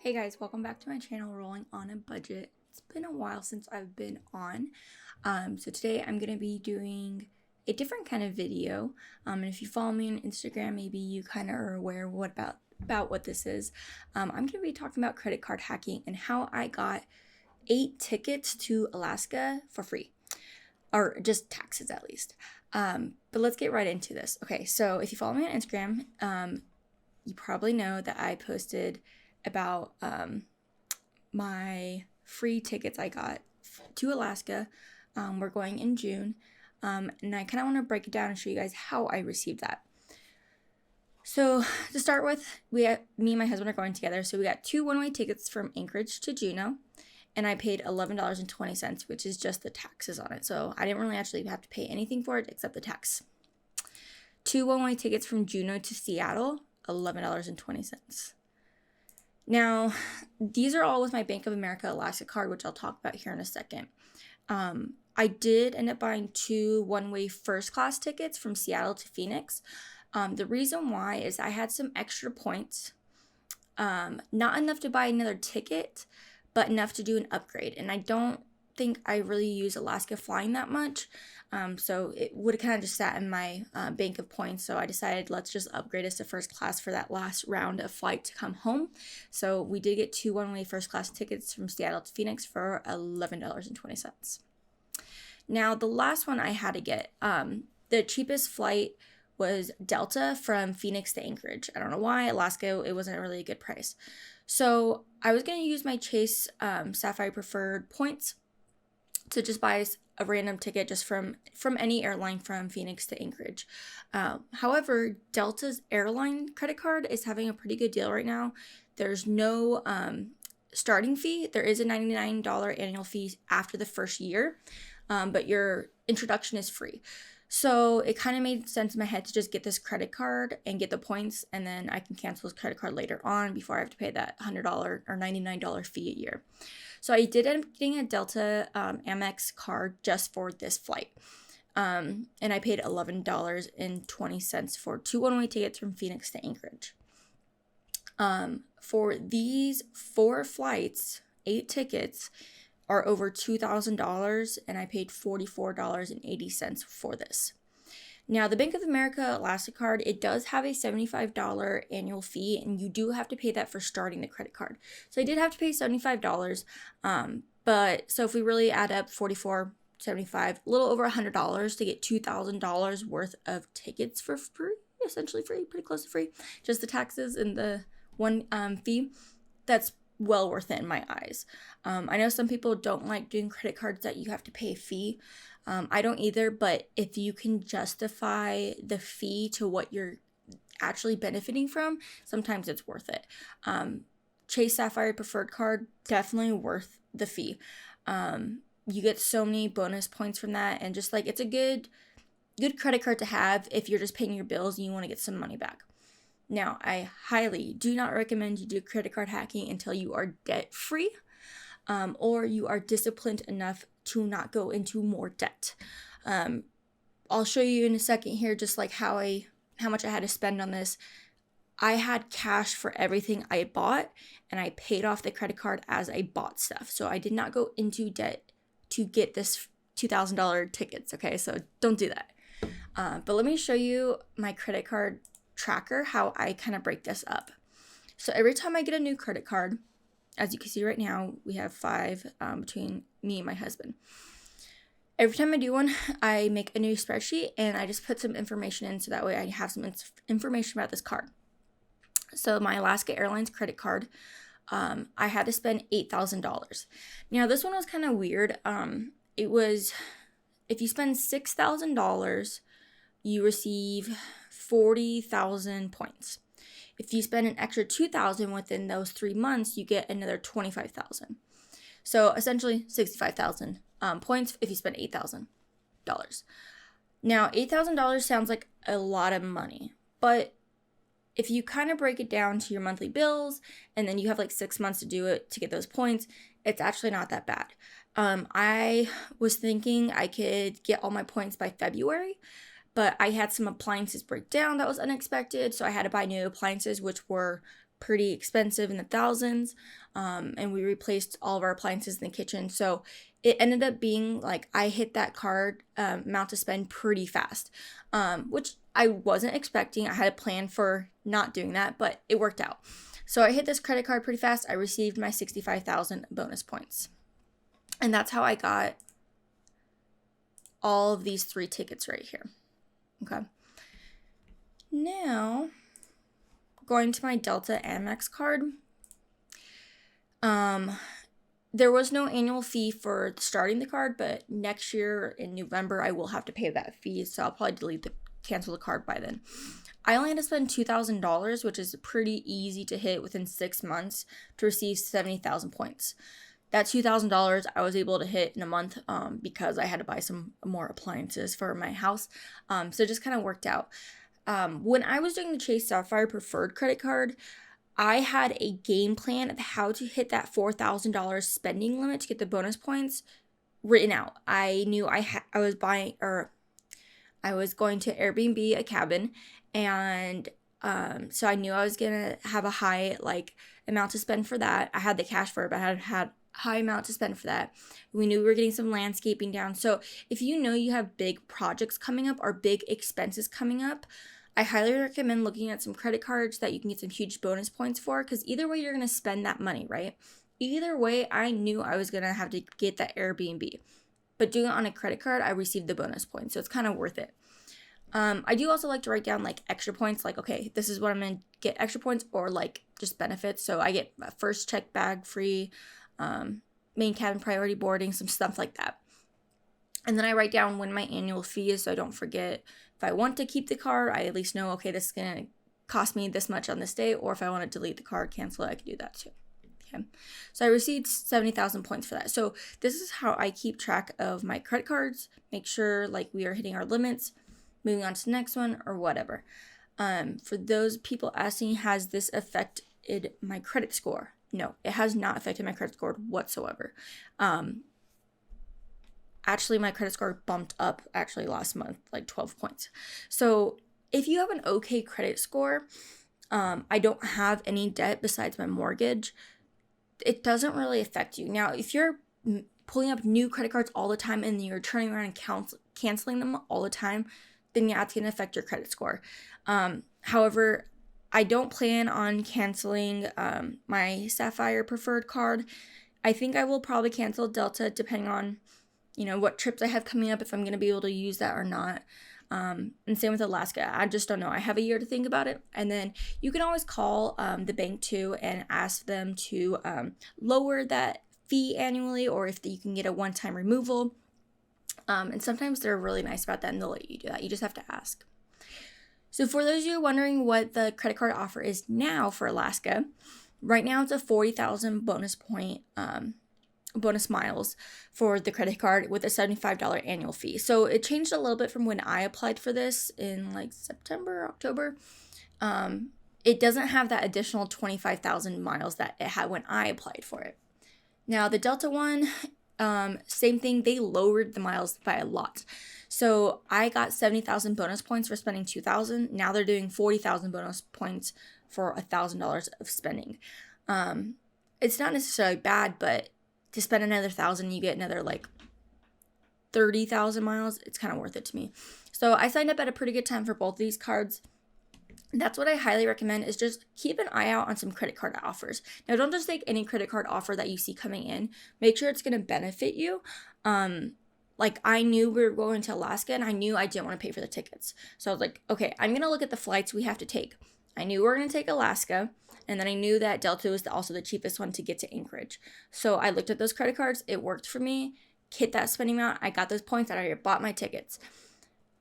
Hey guys, welcome back to my channel, Rolling on a Budget. It's been a while since I've been on. So today I'm going to be doing a different kind of video. And if you follow me on Instagram, maybe you kind of are aware about what this is. I'm going to be talking about credit card hacking and how I got 8 tickets to Alaska for free, or just taxes at least. But let's get right into this. Okay, so if you follow me on Instagram, you probably know that I posted about my free tickets I got to Alaska. We're going in June, and I kind of want to break it down and show you guys how I received that. So to start with, me and my husband are going together, so we got 2 one-way tickets from Anchorage to Juneau, and I paid $11.20, which is just the taxes on it. So I didn't really actually have to pay anything for it except the tax. 2 one-way tickets from Juneau to Seattle, $11.20. Now, these are all with my Bank of America Alaska card, which I'll talk about here in a second. I did end up buying 2 one-way first class tickets from Seattle to Phoenix. The reason why is I had some extra points, not enough to buy another ticket, but enough to do an upgrade. And I don't think I really use Alaska flying that much. So it would have kind of just sat in my bank of points. So I decided let's just upgrade us to first class for that last round of flight to come home. So we did get 2 one-way first class tickets from Seattle to Phoenix for $11.20. Now the last one I had to get, the cheapest flight was Delta from Phoenix to Anchorage. I don't know why. Alaska, it wasn't really a good price. So I was going to use my Chase Sapphire Preferred points to just buy a random ticket just from any airline from Phoenix to Anchorage. However, Delta's airline credit card is having a pretty good deal right now. There's no starting fee. There is a $99 annual fee after the first year, but your introduction is free. So it kind of made sense in my head to just get this credit card and get the points, and then I can cancel this credit card later on before I have to pay that $100 or $99 fee a year. So I did end up getting a Delta Amex card just for this flight. And I paid $11.20 for 2 one-way tickets from Phoenix to Anchorage. For these 4 flights, 8 tickets are over $2,000, and I paid $44.80 for this. Now, the Bank of America Alaska card, it does have a $75 annual fee, and you do have to pay that for starting the credit card. So I did have to pay $75, but so if we really add up $44, $75, a little over $100 to get $2,000 worth of tickets for free, essentially free, pretty close to free, just the taxes and the one fee, that's well worth it in my eyes. I know some people don't like doing credit cards that you have to pay a fee. I don't either, but if you can justify the fee to what you're actually benefiting from, sometimes it's worth it. Chase Sapphire Preferred card, definitely worth the fee. You get so many bonus points from that, and just like it's a good credit card to have if you're just paying your bills and you want to get some money back. Now, I highly do not recommend you do credit card hacking until you are debt-free, or you are disciplined enough to not go into more debt. I'll show you in a second here just like how much I had to spend on this. I had cash for everything I bought, and I paid off the credit card as I bought stuff. So I did not go into debt to get this $2,000 tickets, okay? So don't do that. But let me show you my credit card tracker, how I kind of break this up. So every time I get a new credit card, as you can see right now, we have 5 between me and my husband. Every time I do one, I make a new spreadsheet and I just put some information in so that way I have some information about this card. So my Alaska Airlines credit card, I had to spend $8,000. Now this one was kind of weird. It was, if you spend $6,000, you receive 40,000 points. If you spend an extra 2,000 within those 3 months, you get another 25,000. So essentially 65,000 points if you spend $8,000. Now, $8,000 sounds like a lot of money, but if you kind of break it down to your monthly bills and then you have like 6 months to do it to get those points, it's actually not that bad. I was thinking I could get all my points by February, but I had some appliances break down that was unexpected, so I had to buy new appliances, which were pretty expensive in the thousands, and we replaced all of our appliances in the kitchen. So it ended up being like I hit that card amount to spend pretty fast, which I wasn't expecting. I had a plan for not doing that, but it worked out. So I hit this credit card pretty fast. I received my 65,000 bonus points. And that's how I got all of these 3 tickets right here. Okay. Now, going to my Delta Amex card. There was no annual fee for starting the card, but next year in November, I will have to pay that fee. So I'll probably cancel the card by then. I only had to spend $2,000, which is pretty easy to hit within 6 months to receive 70,000 points. That $2,000 I was able to hit in a month because I had to buy some more appliances for my house. So it just kind of worked out. When I was doing the Chase Sapphire Preferred credit card, I had a game plan of how to hit that $4,000 spending limit to get the bonus points written out. I knew I was going to Airbnb a cabin, and so I knew I was gonna have a high amount to spend for that. I had the cash for it, but I had high amount to spend for that. We knew we were getting some landscaping down. So if you know you have big projects coming up or big expenses coming up, I highly recommend looking at some credit cards that you can get some huge bonus points for, because either way you're going to spend that money, right? Either way, I knew I was going to have to get that Airbnb. But doing it on a credit card, I received the bonus points, so it's kind of worth it. I do also like to write down extra points, okay, this is what I'm going to get extra points, or just benefits. So I get a first check bag free, main cabin priority boarding, some stuff like that. And then I write down when my annual fee is, so I don't forget. If I want to keep the card, I at least know, okay, this is going to cost me this much on this day, or if I want to delete the card, cancel it, I can do that too. Okay. So I received 70,000 points for that. So this is how I keep track of my credit cards, make sure we are hitting our limits, moving on to the next one or whatever. For those people asking, has this affected my credit score? No, it has not affected my credit score whatsoever. Actually, my credit score bumped up last month, 12 points. So if you have an okay credit score, I don't have any debt besides my mortgage, it doesn't really affect you. Now, if you're pulling up new credit cards all the time and you're turning around and canceling them all the time, then yeah, it's going to affect your credit score. However, I don't plan on canceling my Sapphire Preferred card. I think I will probably cancel Delta depending on what trips I have coming up, if I'm going to be able to use that or not. And same with Alaska. I just don't know. I have a year to think about it. And then you can always call the bank too and ask them to lower that fee annually, or if you can get a one-time removal. And sometimes they're really nice about that and they'll let you do that. You just have to ask. So for those of you wondering what the credit card offer is now for Alaska, right now it's a 40,000 bonus miles for the credit card with a $75 annual fee. So it changed a little bit from when I applied for this in September, October. It doesn't have that additional 25,000 miles that it had when I applied for it. Now the Delta one, same thing, they lowered the miles by a lot. So I got 70,000 bonus points for spending 2,000. Now they're doing 40,000 bonus points for $1,000 of spending. It's not necessarily bad, but to spend another 1,000, you get another 30,000 miles. It's kind of worth it to me. So I signed up at a pretty good time for both of these cards. That's what I highly recommend, is just keep an eye out on some credit card offers. Now, don't just take any credit card offer that you see coming in. Make sure it's going to benefit you. I knew we were going to Alaska, and I knew I didn't want to pay for the tickets. So I was like, okay, I'm going to look at the flights we have to take. I knew we were going to take Alaska, and then I knew that Delta was also the cheapest one to get to Anchorage. So I looked at those credit cards. It worked for me. Hit that spending amount. I got those points. I already bought my tickets.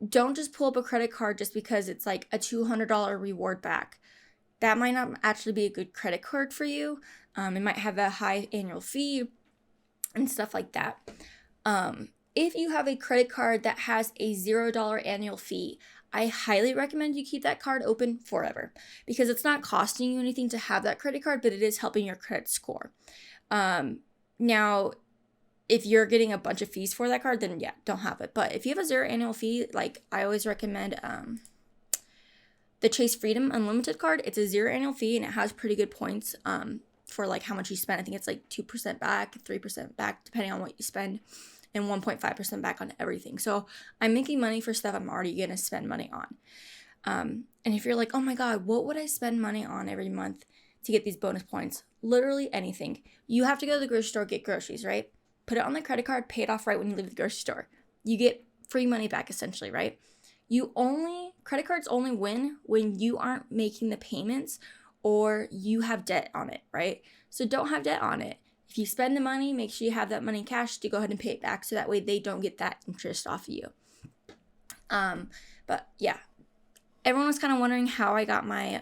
Don't just pull up a credit card just because it's a $200 reward back. That might not actually be a good credit card for you. It might have a high annual fee and stuff like that. If you have a credit card that has a $0 annual fee, I highly recommend you keep that card open forever, because it's not costing you anything to have that credit card, but it is helping your credit score. Now, if you're getting a bunch of fees for that card, then yeah, don't have it. But if you have a 0 annual fee, I always recommend the Chase Freedom Unlimited card, it's a 0 annual fee and it has pretty good points for like how much you spend. I think it's like 2% back, 3% back, depending on what you spend, and 1.5% back on everything. So I'm making money for stuff I'm already going to spend money on. And if you're like, oh my God, what would I spend money on every month to get these bonus points? Literally anything. You have to go to the grocery store, get groceries, right? Put it on the credit card, pay it off right when you leave the grocery store. You get free money back essentially, right? Credit cards only win when you aren't making the payments or you have debt on it, right? So don't have debt on it. If you spend the money, make sure you have that money in cash to go ahead and pay it back so that way they don't get that interest off of you. But yeah, everyone was kind of wondering how I got my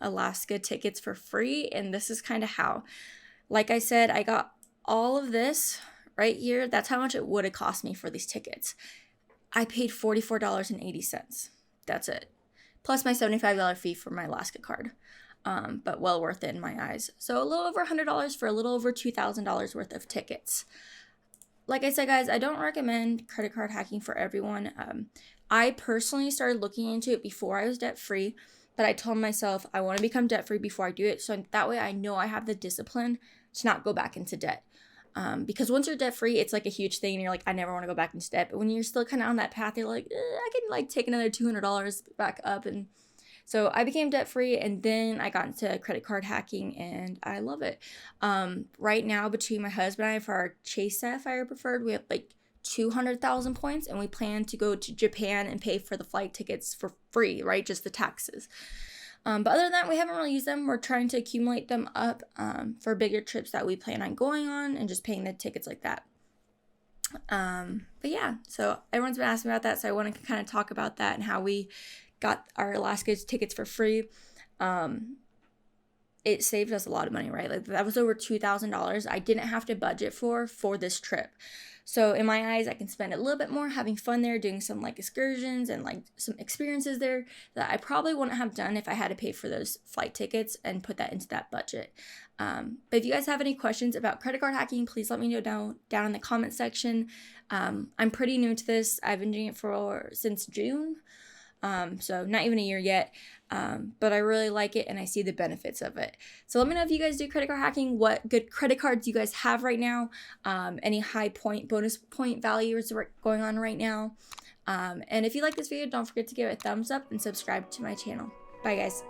Alaska tickets for free, and this is kind of how. Like I said, I got all of this right here. That's how much it would have cost me for these tickets. I paid $44.80. That's it. Plus my $75 fee for my Alaska card. But well worth it in my eyes. So a little over $100 for a little over $2,000 worth of tickets. Like I said, guys, I don't recommend credit card hacking for everyone. I personally started looking into it before I was debt-free, but I told myself I want to become debt-free before I do it. So that way I know I have the discipline to not go back into debt. Because once you're debt-free, it's like a huge thing and you're like, I never want to go back into debt. But when you're still kind of on that path, you're like, I can like take another $200 back up. And so I became debt-free, and then I got into credit card hacking, and I love it. Right now, between my husband and I, for our Chase Sapphire Preferred, we have like 200,000 points, and we plan to go to Japan and pay for the flight tickets for free, right? Just the taxes. But other than that, we haven't really used them. We're trying to accumulate them up for bigger trips that we plan on going on and just paying the tickets like that. But yeah, so everyone's been asking about that, so I want to kind of talk about that and how we got our Alaska tickets for free. It saved us a lot of money, right? Like that was over $2,000 I didn't have to budget for this trip. So in my eyes, I can spend a little bit more having fun there, doing some like excursions and like some experiences there that I probably wouldn't have done if I had to pay for those flight tickets and put that into that budget. But if you guys have any questions about credit card hacking, please let me know down in the comment section. I'm pretty new to this. I've been doing it since June. So not even a year yet, but I really like it and I see the benefits of it. So let me know if you guys do credit card hacking, what good credit cards you guys have right now, any high bonus point values going on right now. And if you like this video, don't forget to give it a thumbs up and subscribe to my channel. Bye guys.